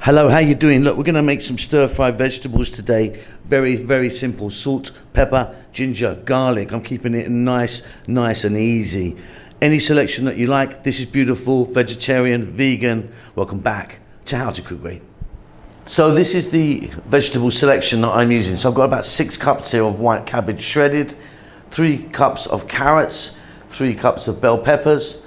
Hello, how you doing? Look, we're going to make some stir-fried vegetables today. Very, very simple. Salt, pepper, ginger, garlic. I'm keeping it nice and easy. Any selection that you like. This is beautiful, vegetarian, vegan. Welcome back to How to Cook Great. So this is the vegetable selection that I'm using. So I've got about 6 cups here of white cabbage shredded, 3 cups of carrots, 3 cups of bell peppers,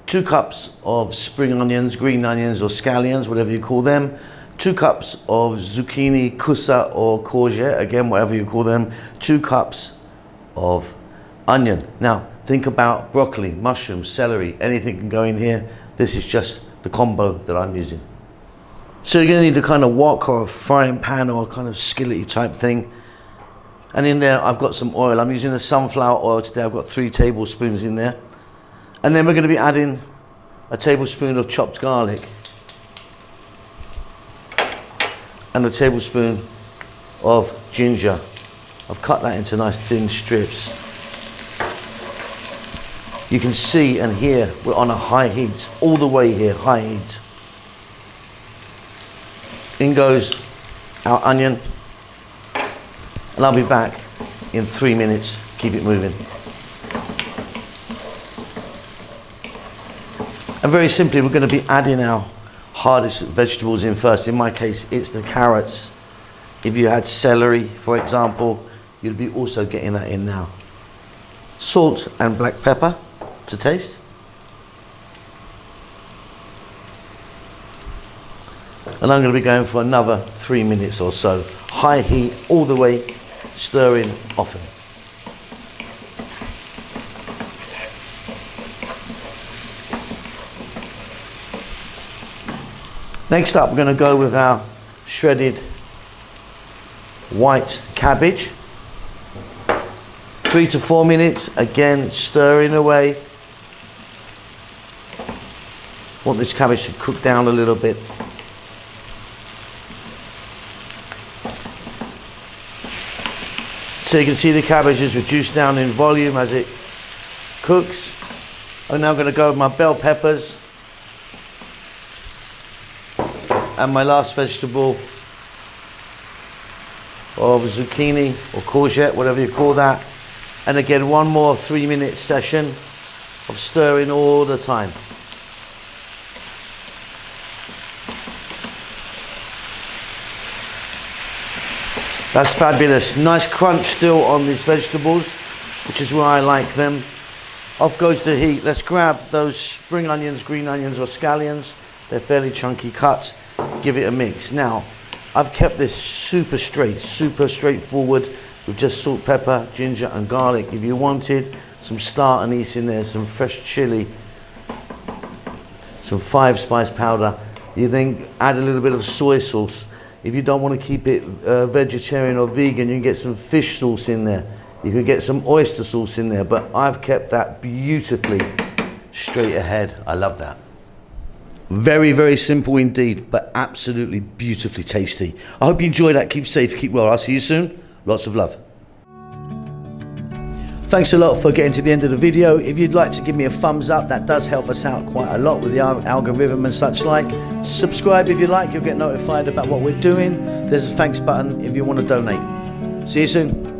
2 cups of spring onions, green onions or scallions, whatever you call them, 2 cups of zucchini, kusa or courgette, again, whatever you call them, 2 cups of onion. Now, think about broccoli, mushrooms, celery, anything can go in here. This is just the combo that I'm using. So you're gonna need a kind of wok or a frying pan or a kind of skillety type thing. And in there, I've got some oil. I'm using the sunflower oil today. I've got 3 tablespoons in there. And then we're going to be adding a tablespoon of chopped garlic and a tablespoon of ginger. I've cut that into nice thin strips. You can see and hear we're on a high heat, all the way here, high heat. In goes our onion, and I'll be back in 3 minutes. Keep it moving. And very simply, we're going to be adding our hardest vegetables in first. In my case, it's the carrots. If you had celery, for example, you'd be also getting that in now. Salt and black pepper to taste. And I'm going to be going for another 3 minutes or so. High heat all the way, stirring often. Next up, we're going to go with our shredded white cabbage. 3 to 4 minutes, again, stirring away. Want this cabbage to cook down a little bit. So you can see the cabbage is reduced down in volume as it cooks. I'm now going to go with my bell peppers. And my last vegetable of zucchini or courgette, whatever you call that. And again, one more 3-minute session of stirring all the time. That's fabulous. Nice crunch still on these vegetables, which is where I like them. Off goes the heat. Let's grab those spring onions, green onions or scallions. They're fairly chunky cuts. Give it a mix. Now, I've kept this super straightforward with just salt, pepper, ginger and garlic. If you wanted some star anise in there, some fresh chili, some 5-spice powder, you then add a little bit of soy sauce. If you don't want to keep it vegetarian or vegan, you can get some fish sauce in there. You can get some oyster sauce in there, but I've kept that beautifully straight ahead. I love that. Very, very simple indeed, but absolutely beautifully tasty. I hope you enjoyed that. Keep safe, keep well. I'll see you soon. Lots of love. Thanks a lot for getting to the end of the video. If you'd like to give me a thumbs up, that does help us out quite a lot with the algorithm and such like. Subscribe if you like, you'll get notified about what we're doing. There's a thanks button if you want to donate. See you soon.